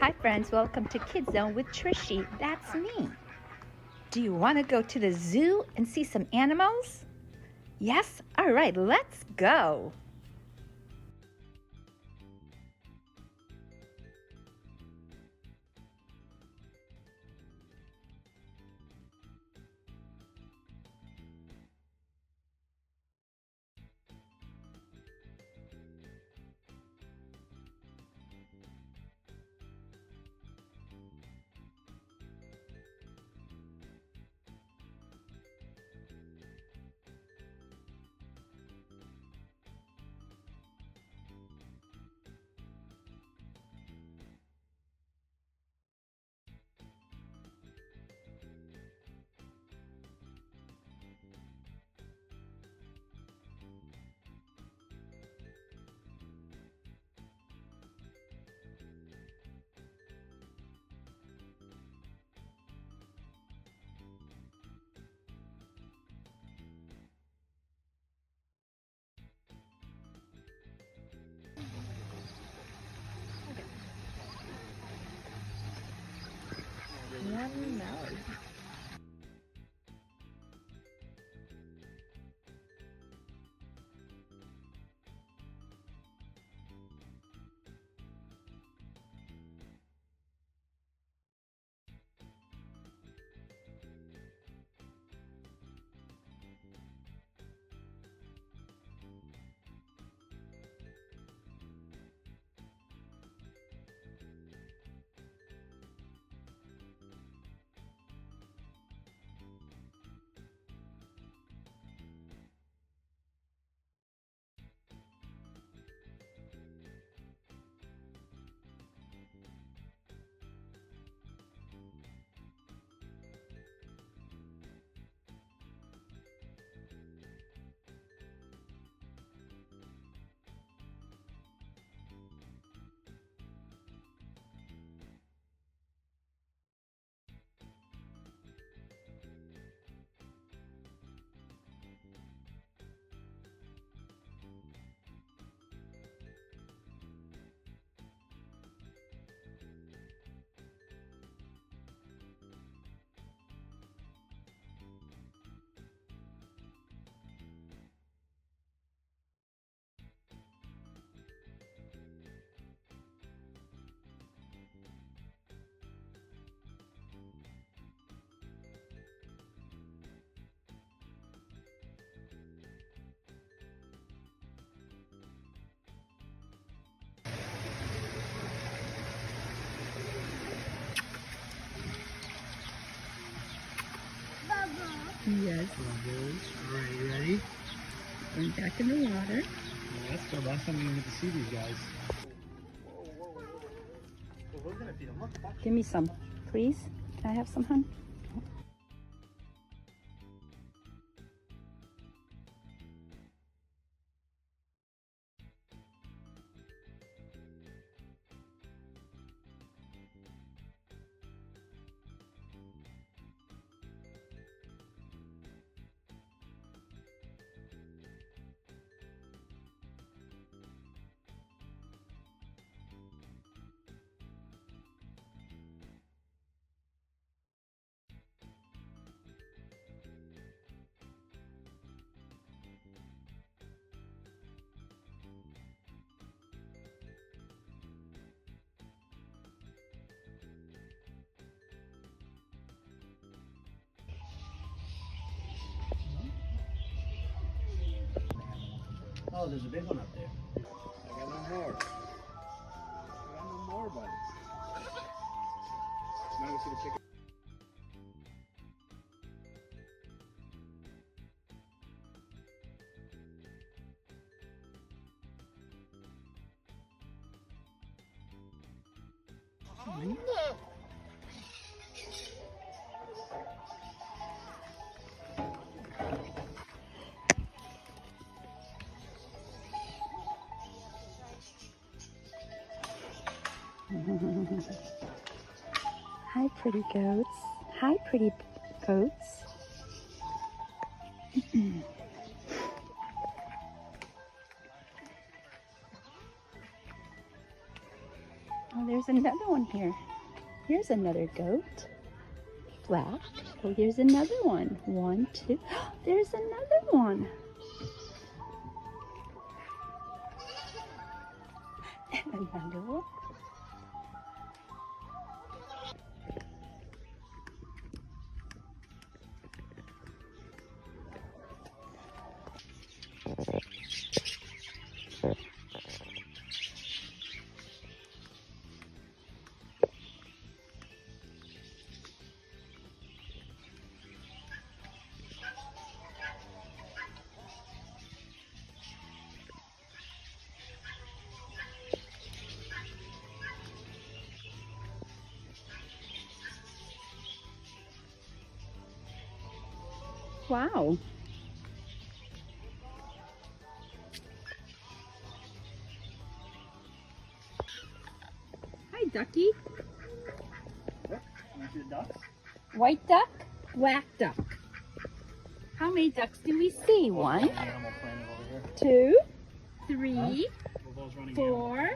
Hi friends, welcome to Kids Zone with Trishy. That's me. Do you want to go to the zoo and see some animals? Yes? All right, let's go. Yes. Alright, you ready? Going back in the water. That's the last time we get to see these guys. Give me some, please. Can I have some, hon? Oh, there's a big one up there. I got no more. I got no more buttons. Now we see the chicken. Hi, pretty goats. Hi, pretty goats. Oh, there's another one here. Here's another goat. Black. Oh, here's another one. 1, 2. There's another one. And another one. Wow. Hi, ducky. What? You see the ducks? White duck, black duck. How many ducks do we see? 1, Animal Planet over here. 2, 3, Well, those running animals.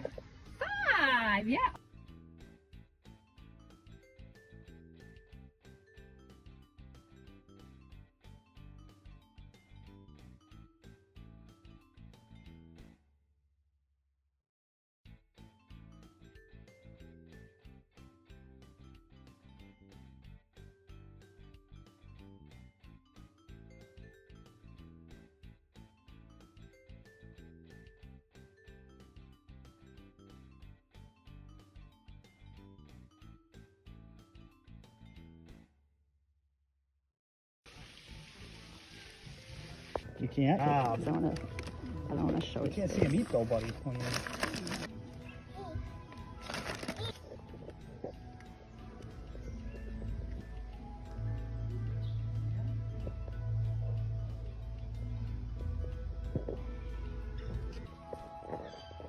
4, 5. Yeah. You can't? I don't want to show You can't see him eat though, buddy.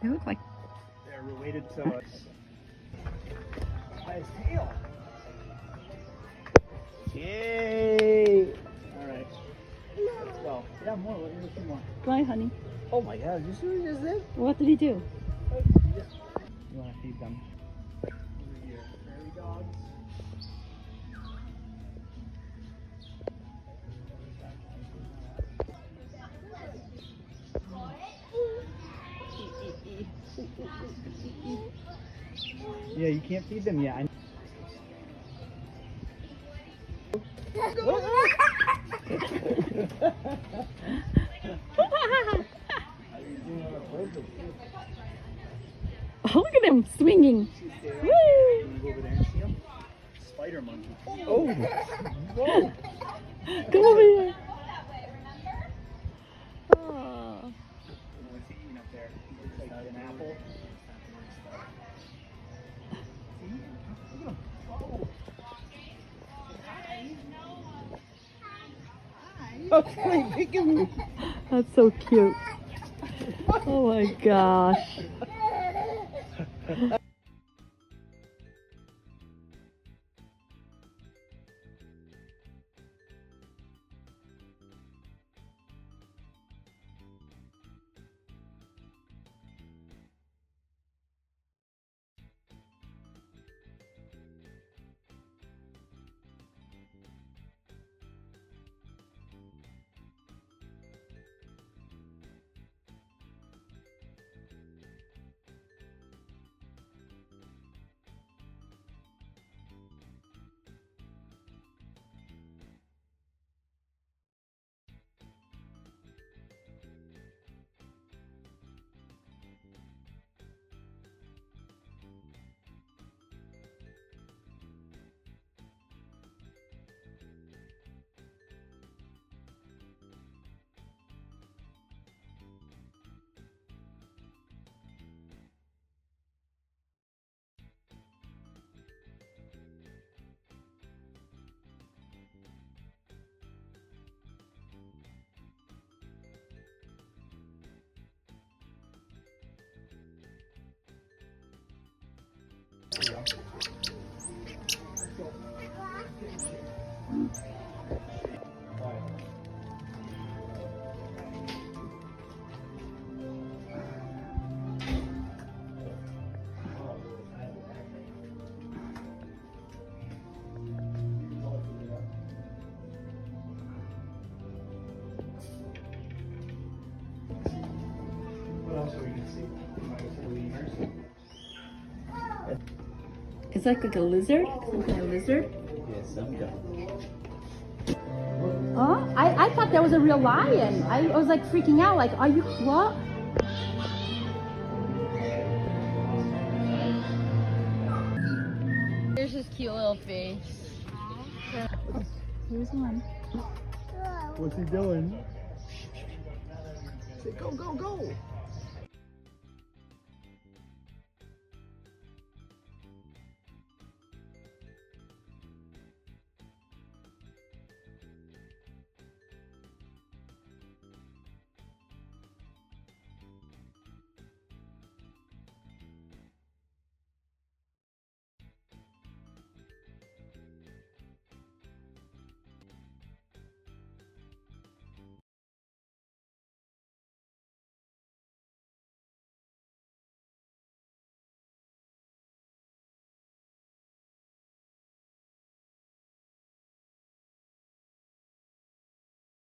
They look like They're related to us. By his tail. Yay! Alright. Let's go. Yeah, more. Let me see more. Bye, honey. Oh my god, did you see what he just did? What did he do? You want to feed them? Over here. Prairie dogs. Yeah, you can't feed them yet. Oh, look at him swinging. Woo! Go over there and see him. Spider monkey. Oh, whoa. Come over here. Oh. What's he eating up there? He looks like an apple. Okay, pick him. That's so cute. Oh my gosh. It's like a lizard? Like a lizard? Yes, I'm done. Oh, I thought that was a real lion. I was like freaking out, like, are you what? There's his cute little face. Here's one. What's he doing? Say, go, go, go.